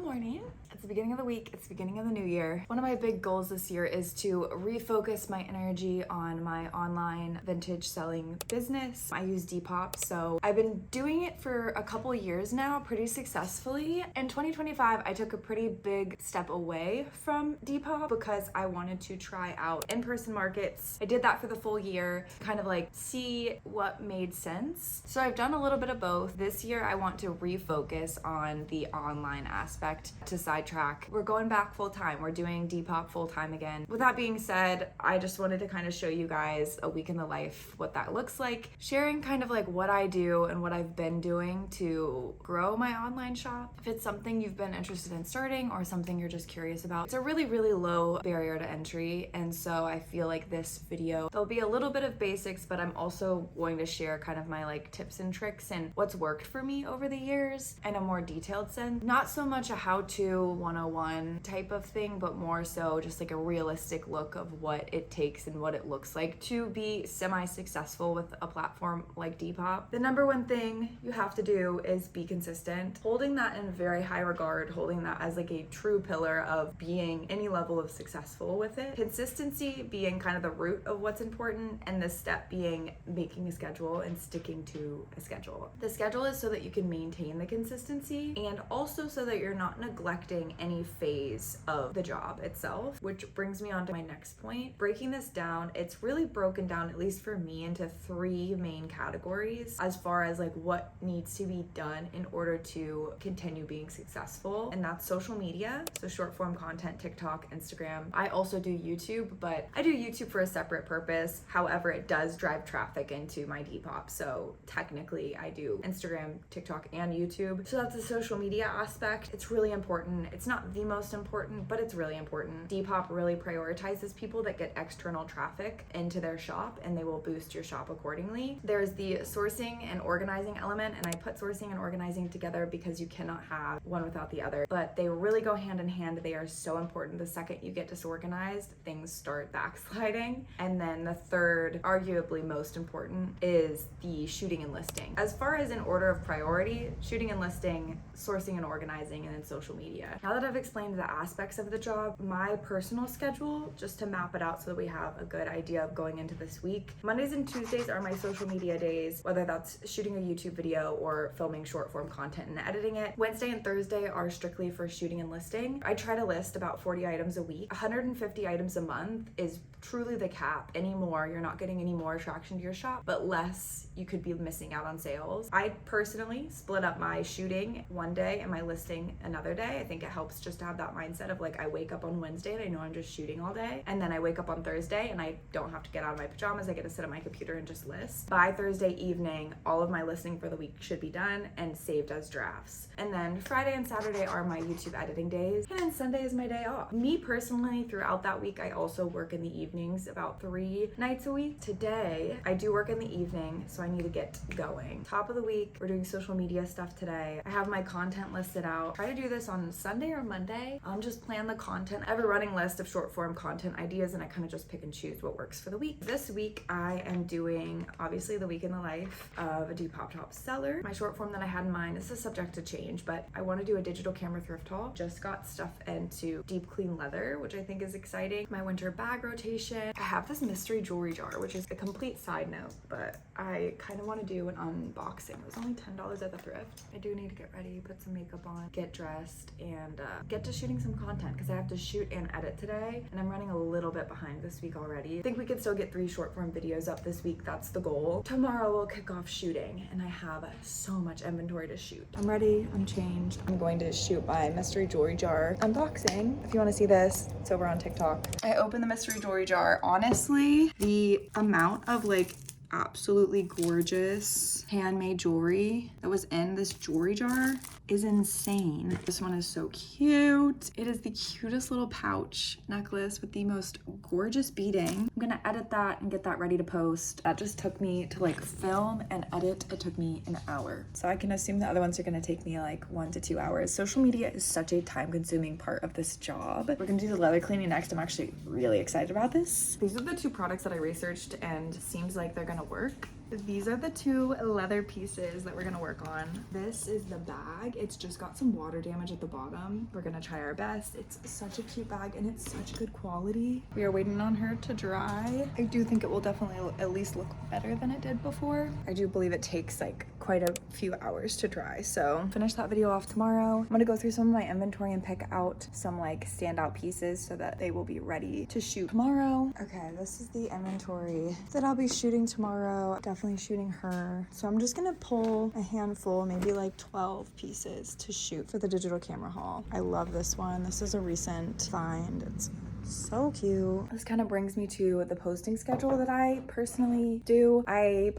morning. It's the beginning of the week. It's the beginning of the new year. One of my big goals this year is to refocus my energy on my online vintage selling business. I use Depop, so I've been doing it for a couple years now pretty successfully. In 2025, I took a pretty big step away from Depop because I wanted to try out in-person markets. I did that for the full year, kind of like see what made sense. So I've done a little bit of both. This year, I want to refocus on the online aspect to sidetrack. We're going back full time. We're doing Depop full time again. With that being said, I just wanted to kind of show you guys a week in the life, what that looks like, sharing kind of like what I do and what I've been doing to grow my online shop. If it's something you've been interested in starting or something you're just curious about, it's a really, really low barrier to entry. And so I feel like this video, there'll be a little bit of basics, but I'm also going to share kind of my like tips and tricks and what's worked for me over the years in a more detailed sense. Not so much a how-to 101 type of thing, but more so just like a realistic look of what it takes and what it looks like to be semi-successful with a platform like Depop. The number one thing you have to do is be consistent. Holding that in very high regard, holding that as like a true pillar of being any level of successful with it. Consistency being kind of the root of what's important, and the step being making a schedule and sticking to a schedule. The schedule is so that you can maintain the consistency, and also so that you're not neglecting any phase of the job itself, which brings me on to my next point. Breaking this down, it's really broken down, at least for me, into three main categories as far as like what needs to be done in order to continue being successful. And that's social media, so short form content, TikTok, Instagram. I also do YouTube, but I do YouTube for a separate purpose. However, it does drive traffic into my Depop. So technically I do Instagram, TikTok, and YouTube. So that's the social media aspect. It's really important. It's not the most important, but it's really important. Depop really prioritizes people that get external traffic into their shop, and they will boost your shop accordingly. There's the sourcing and organizing element, and I put sourcing and organizing together because you cannot have one without the other, but they really go hand in hand. They are so important. The second you get disorganized, things start backsliding. And then the third, arguably most important, is the shooting and listing. As far as in order of priority, shooting and listing, sourcing and organizing, and then social media. Now that I've explained the aspects of the job, my personal schedule, just to map it out so that we have a good idea of going into this week. Mondays and Tuesdays are my social media days, whether that's shooting a YouTube video or filming short form content and editing it. Wednesday and Thursday are strictly for shooting and listing. I try to list about 40 items a week. 150 items a month is truly the cap. Any more, you're not getting any more traction to your shop, but less, you could be missing out on sales. I personally split up my shooting one day and my listing another day. I think it helps just to have that mindset of like, I wake up on Wednesday and I know I'm just shooting all day, and then I wake up on Thursday and I don't have to get out of my pajamas. I get to sit at my computer and just list. By Thursday evening, all of my listing for the week should be done and saved as drafts. And then Friday and Saturday are my YouTube editing days, and then Sunday is my day off. Me personally, throughout that week, I also work in the evenings about 3 nights a week. Today, I do work in the evening, so I need to get going. Top of the week, we're doing social media stuff today. I have my content listed out. Try to do this on Sunday or Monday. Just plan the content. I have a running list of short form content ideas, and I kind of just pick and choose what works for the week. This week, I am doing, obviously, the week in the life of a Depop top seller. My short form that I had in mind, this is subject to change, but I want to do a digital camera thrift haul. Just got stuff into deep clean leather, which I think is exciting. My winter bag rotation. I have this mystery jewelry jar, which is a complete side note, but I kind of want to do an unboxing. It was only $10 at the thrift. I do need to get ready, put some makeup on, get dressed, and get to shooting some content because I have to shoot and edit today, and I'm running a little bit behind this week already. I think we could still get 3 short form videos up this week. That's the goal. Tomorrow we'll kick off shooting, and I have so much inventory to shoot. I'm ready, I'm changed. I'm going to shoot my mystery jewelry jar unboxing. If you want to see this, it's over on TikTok. I opened the mystery jewelry jar. Honestly, the amount of like absolutely gorgeous handmade jewelry that was in this jewelry jar is insane. This one is so cute. It is the cutest little pouch necklace with the most gorgeous beading. I'm gonna edit that and get that ready to post. That just took me to like film and edit. It took me an hour. So I can assume the other ones are gonna take me like 1 to 2 hours. Social media is such a time consuming part of this job. We're gonna do the leather cleaning next. I'm actually really excited about this. These are the 2 products that I researched and seems like they're gonna work. These are the two leather pieces that we're gonna work on. This is the bag. It's just got some water damage at the bottom. We're gonna try our best. It's such a cute bag and it's such good quality. We are waiting on her to dry. I do think it will definitely at least look better than it did before. I do believe it takes like quite a few hours to dry. So finish that video off tomorrow. I'm gonna go through some of my inventory and pick out some like standout pieces so that they will be ready to shoot tomorrow. Okay, this is the inventory that I'll be shooting tomorrow. Definitely shooting her. So I'm just gonna pull a handful, maybe like 12 pieces to shoot for the digital camera haul. I love this one. This is a recent find. It's so cute. This kind of brings me to the posting schedule that I personally do. I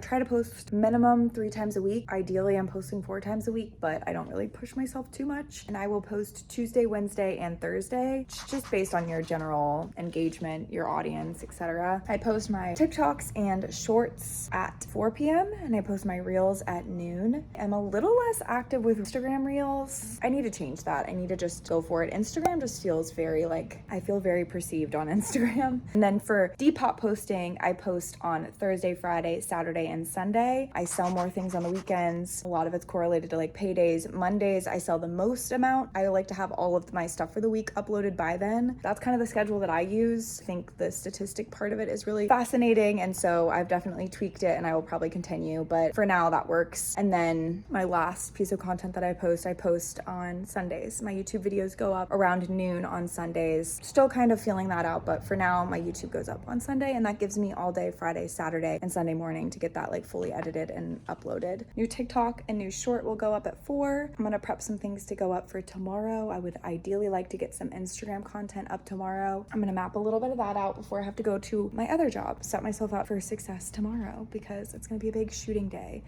try to post minimum 3 times a week. Ideally, I'm posting 4 times a week, but I don't really push myself too much. And I will post Tuesday, Wednesday, and Thursday, just based on your general engagement, your audience, etc. I post my TikToks and shorts at 4 p.m. and I post my reels at noon. I'm a little less active with Instagram reels. I need to change that. I need to just go for it. Instagram just feels very like, I feel very perceived on Instagram. And then for depop posting, I post on Thursday, Friday, Saturday, and Sunday. I sell more things on the weekends. A lot of it's correlated to like paydays. Mondays, I sell the most amount. I like to have all of my stuff for the week uploaded by then. That's kind of the schedule that I use. I think the statistic part of it is really fascinating. And so I've definitely tweaked it and I will probably continue, but for now that works. And then my last piece of content that I post on Sundays. My YouTube videos go up around noon on Sundays. Still kind of feeling that out, but for now my YouTube goes up on Sunday and that gives me all day Friday, Saturday, and Sunday morning to get that like fully edited and uploaded. New TikTok and new short will go up at 4. I'm gonna prep some things to go up for tomorrow. I would ideally like to get some Instagram content up tomorrow. I'm gonna map a little bit of that out before I have to go to my other job, set myself up for success tomorrow because it's gonna be a big shooting day.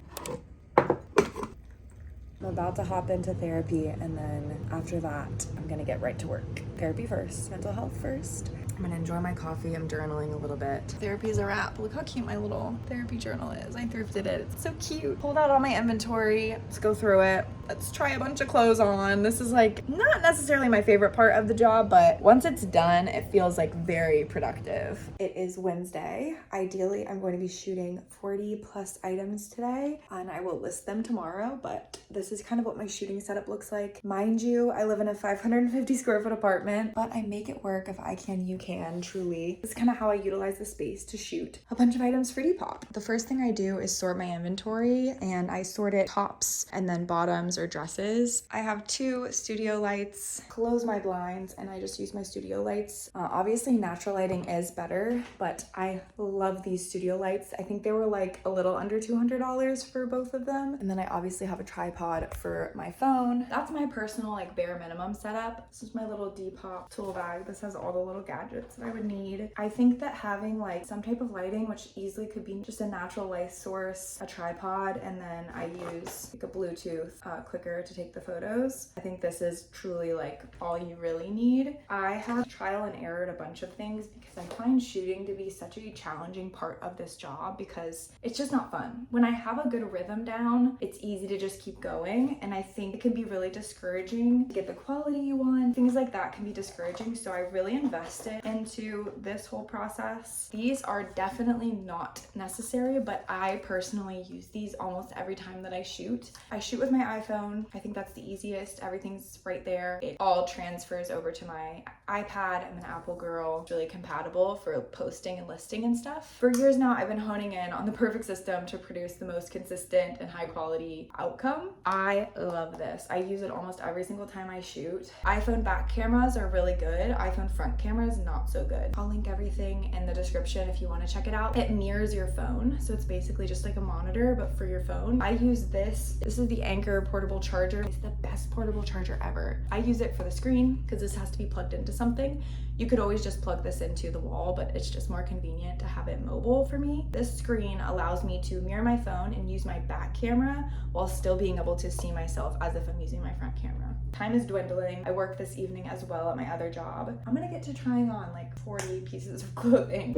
I'm about to hop into therapy and then after that, I'm gonna get right to work. Therapy first, mental health first. I'm gonna enjoy my coffee. I'm journaling a little bit. Therapy is a wrap. Look how cute my little therapy journal is. I thrifted it. It's so cute. Pulled out all my inventory. Let's go through it. Let's try a bunch of clothes on. This is like not necessarily my favorite part of the job, but once it's done, it feels like very productive. It is Wednesday. Ideally, I'm going to be shooting 40 plus items today and I will list them tomorrow, but this is kind of what my shooting setup looks like. Mind you, I live in a 550 square foot apartment, but I make it work. If I can, you can, truly. This is kind of how I utilize the space to shoot a bunch of items for Depop. The first thing I do is sort my inventory and I sort it tops and then bottoms or dresses. I have 2 studio lights, close my blinds, and I just use my studio lights. Obviously natural lighting is better, but I love these studio lights. I think they were like a little under $200 for both of them. And then I obviously have a tripod for my phone. That's my personal like bare minimum setup. This is my little Depop tool bag. This has all the little gadgets that I would need. I think that having like some type of lighting, which easily could be just a natural light source, a tripod, and then I use like a Bluetooth clicker to take the photos. I think this is truly like all you really need. I have trial and errored a bunch of things because I find shooting to be such a challenging part of this job because it's just not fun. When I have a good rhythm down, it's easy to just keep going, and I think it can be really discouraging to get the quality you want. Things like that can be discouraging, so I really invested into this whole process. These are definitely not necessary, but I personally use these almost every time that I shoot. I shoot with my iPhone. I think that's the easiest. Everything's right there. It all transfers over to my iPad. I'm an Apple girl. It's really compatible for posting and listing and stuff. For years now, I've been honing in on the perfect system to produce the most consistent and high quality outcome. I love this. I use it almost every single time I shoot. iPhone back cameras are really good. iPhone front cameras, not so good. I'll link everything in the description if you want to check it out. It mirrors your phone, so it's basically just like a monitor, but for your phone. I use this. This is the Anchor portable charger. It's the best portable charger ever. I use it for the screen because this has to be plugged into something. You could always just plug this into the wall, but it's just more convenient to have it mobile for me. This screen allows me to mirror my phone and use my back camera while still being able to see myself as if I'm using my front camera. Time is dwindling. I work this evening as well at my other job. I'm gonna get to trying on like 40 pieces of clothing.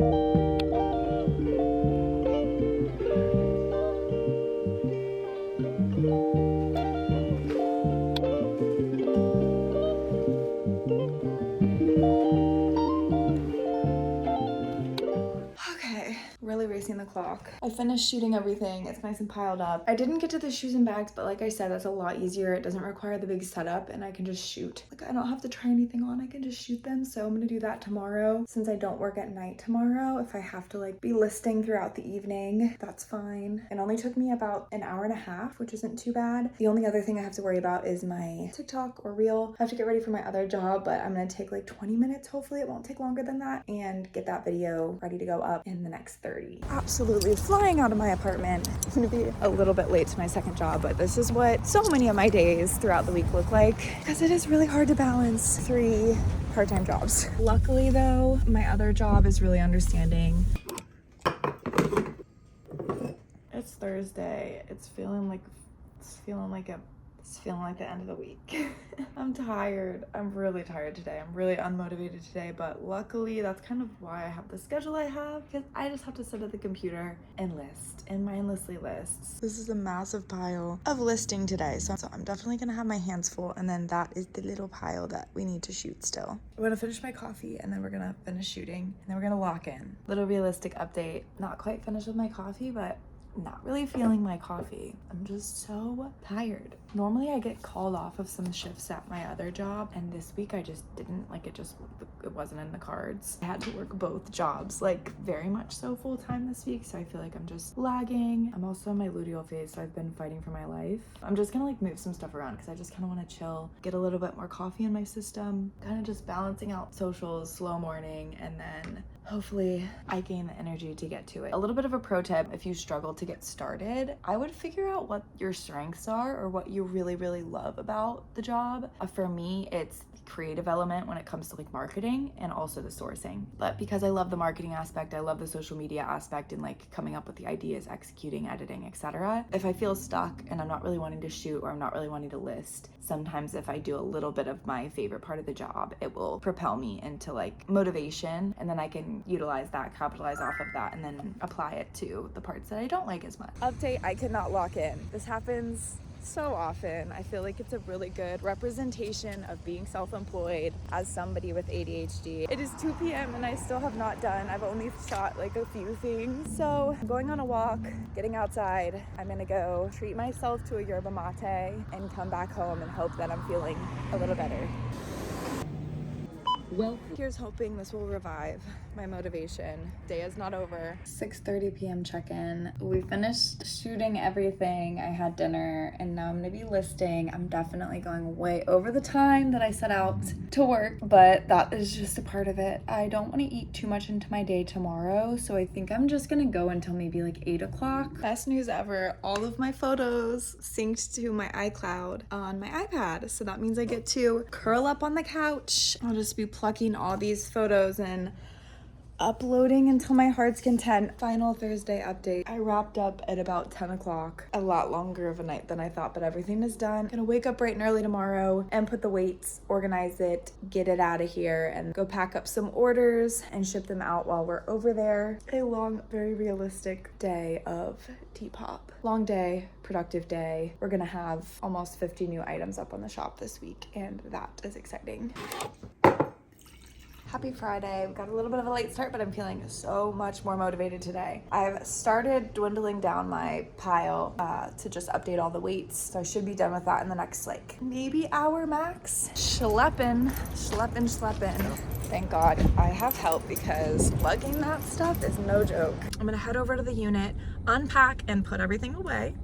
Really racing the clock o'clock. I finished shooting everything. It's nice and piled up. I didn't get to the shoes and bags, but like I said, that's a lot easier. It doesn't require the big setup and I can just shoot. Like I don't have to try anything on. I can just shoot them. So I'm gonna do that tomorrow. Since I don't work at night tomorrow, if I have to like be listing throughout the evening, that's fine. It only took me about an hour and a half, which isn't too bad. The only other thing I have to worry about is my TikTok or reel. I have to get ready for my other job, but I'm gonna take like 20 minutes. Hopefully it won't take longer than that, and get that video ready to go up in the next 30. Absolutely flying out of my apartment. I'm gonna be a little bit late to my second job, but this is what so many of my days throughout the week look like, because it is really hard to balance 3 part-time jobs. Luckily though, my other job is really understanding. It's Thursday. It's feeling like the end of the week. I'm tired. I'm really tired today. I'm really unmotivated today, but luckily that's kind of why I have the schedule I have, because I just have to sit at the computer and list and mindlessly lists. This is a massive pile of listing today, so I'm definitely gonna have my hands full, and then that is the little pile that we need to shoot still. I'm gonna finish my coffee and then we're gonna finish shooting and then we're gonna lock in. Little realistic update. Not quite finished with my coffee, but not really feeling my coffee. I'm just so tired. Normally I get called off of some shifts at my other job, and this week I just didn't. Like it wasn't in the cards. I had to work both jobs, like very much so full time this week, so I feel like I'm just lagging. I'm also in my luteal phase, so I've been fighting for my life. I'm just gonna like move some stuff around because I just kind of want to chill, get a little bit more coffee in my system, kind of just balancing out socials, slow morning, and then hopefully I gain the energy to get to it. A little bit of a pro tip: if you struggle to get started, I would figure out what your strengths are or what you really, really love about the job. For me, it's the creative element when it comes to like marketing, and also the sourcing. But because I love the marketing aspect, I love the social media aspect and like coming up with the ideas, executing, editing, etc. If I feel stuck and I'm not really wanting to shoot or I'm not really wanting to list, sometimes if I do a little bit of my favorite part of the job, it will propel me into like motivation, and then I can utilize that, capitalize off of that, and then apply it to the parts that I don't like as much. Update: I cannot lock in. This happens so often. I feel like it's a really good representation of being self-employed as somebody with ADHD. It is 2 p.m. and I still have not done. I've only shot like a few things. So I'm going on a walk, getting outside. I'm gonna go treat myself to a yerba mate and come back home and hope that I'm feeling a little better. Well, here's hoping this will revive my motivation. Day is not over. 6:30 p.m. check-in. We finished shooting everything. I had dinner and now I'm gonna be listing. I'm definitely going way over the time that I set out to work, but that is just a part of it. I don't want to eat too much into my day tomorrow, so I think I'm just gonna go until maybe like 8 o'clock. Best news ever. All of my photos synced to my iCloud on my iPad, so that means I get to curl up on the couch. I'll just be plucking all these photos and uploading until my heart's content. Final Thursday update. I wrapped up at about 10 o'clock. A lot longer of a night than I thought, but everything is done. Gonna wake up bright and early tomorrow and put the weights, organize it, get it out of here, and go pack up some orders and ship them out while we're over there. A long, very realistic day of depop. Long day, productive day. We're gonna have almost 50 new items up on the shop this week, and that is exciting. Happy Friday. We got a little bit of a late start, but I'm feeling so much more motivated today. I've started dwindling down my pile to just update all the weights, so I should be done with that in the next like maybe hour max. Schleppin'. Thank God I have help, because lugging that stuff is no joke. I'm gonna head over to the unit, unpack, and put everything away.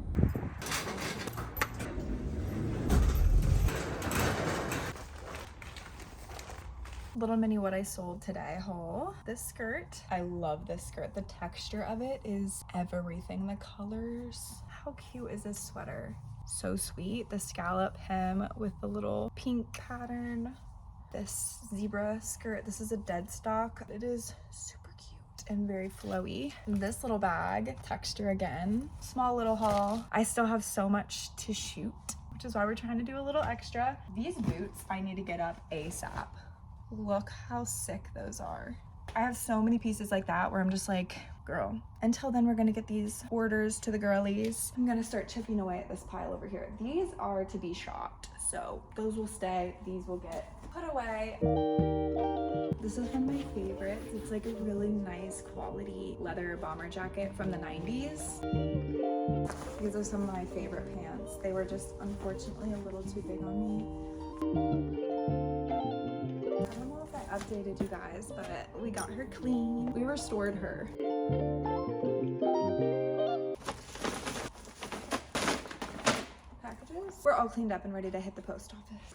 Little mini what I sold today haul. This skirt, I love this skirt. The texture of it is everything. The colors. How cute is this sweater? So sweet. The scallop hem with the little pink pattern. This zebra skirt. This is a dead stock. It is super cute and very flowy. This little bag, texture again. Small little haul. I still have so much to shoot, which is why we're trying to do a little extra. These boots, I need to get up ASAP. Look how sick those are. I have so many pieces like that where I'm just like, girl. Until then, we're gonna get these orders to the girlies. I'm gonna start chipping away at this pile over here. These are to be shopped, so those will stay. These will get put away. This is one of my favorites. It's like a really nice quality leather bomber jacket from the 90s. These are some of my favorite pants. They were just unfortunately a little too big on me. I don't know if I updated you guys, but we got her clean. We restored her. Packages? We're all cleaned up and ready to hit the post office.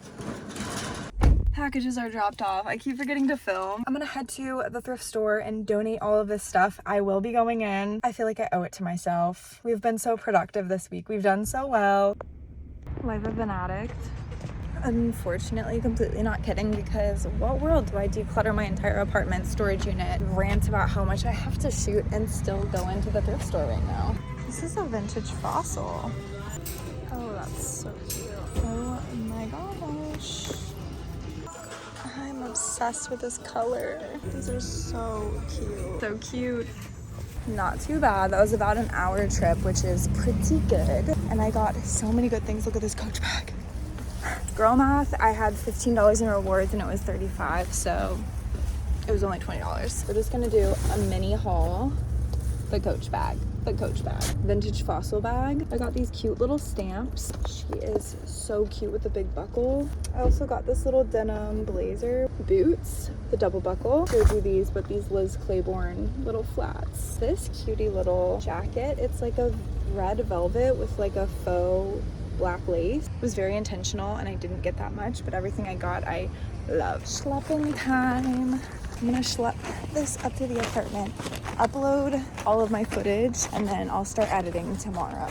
Packages are dropped off. I keep forgetting to film. I'm gonna head to the thrift store and donate all of this stuff. I will be going in. I feel like I owe it to myself. We've been so productive this week. We've done so well. Life of an addict. Unfortunately, completely not kidding, because what world do I declutter my entire apartment storage unit, rant about how much I have to shoot, and still go into the thrift store right now? This is a vintage fossil. Oh, that's so cute. Oh my gosh. I'm obsessed with this color. These are so cute. So cute. Not too bad. That was about an hour trip, which is pretty good. And I got so many good things. Look at this Coach bag. Girl math, I had $15 in rewards and it was $35, so it was only $20. We're just gonna do a mini haul. The Coach bag. Vintage fossil bag. I got these cute little stamps. She is so cute with the big buckle. I also got this little denim blazer. Boots, the double buckle. Showed you these, but these Liz Claiborne little flats. This cutie little jacket. It's like a red velvet with like a faux black lace. It was very intentional and I didn't get that much, but everything I got I love. Schlepping time. I'm gonna schlep this up to the apartment, upload all of my footage, and then I'll start editing tomorrow.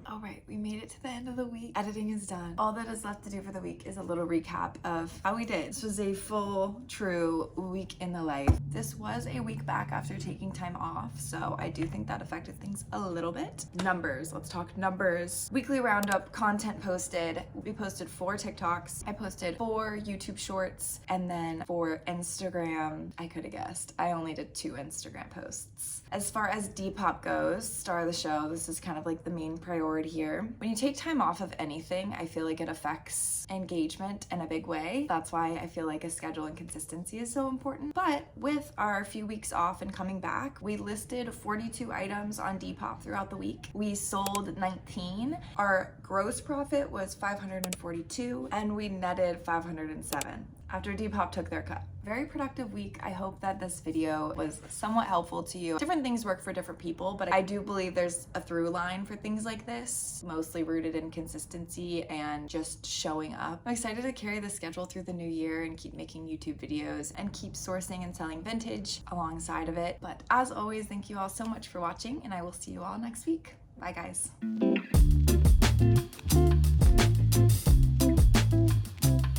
All right, we made it to the end of the week. Editing is done. All that is left to do for the week is a little recap of how we did. This was a full, true week in the life. This was a week back after taking time off, so I do think that affected things a little bit. Numbers, let's talk numbers. Weekly roundup, content posted. We posted 4 TikToks. I posted 4 YouTube shorts, and then for Instagram, I could have guessed. I only did 2 Instagram posts. As far as Depop goes, star of the show, this is kind of like the main priority here. When you take time off of anything, I feel like it affects engagement in a big way. That's why I feel like a schedule and consistency is so important. But with our few weeks off and coming back, we listed 42 items on Depop throughout the week. We sold 19. Our gross profit was 542 and we netted 507 after Depop took their cut. Very productive week. I hope that this video was somewhat helpful to you. Different things work for different people, but I do believe there's a through line for things like this, mostly rooted in consistency and just showing up. I'm excited to carry the schedule through the new year and keep making YouTube videos and keep sourcing and selling vintage alongside of it. But as always, thank you all so much for watching, and I will see you all next week. Bye guys.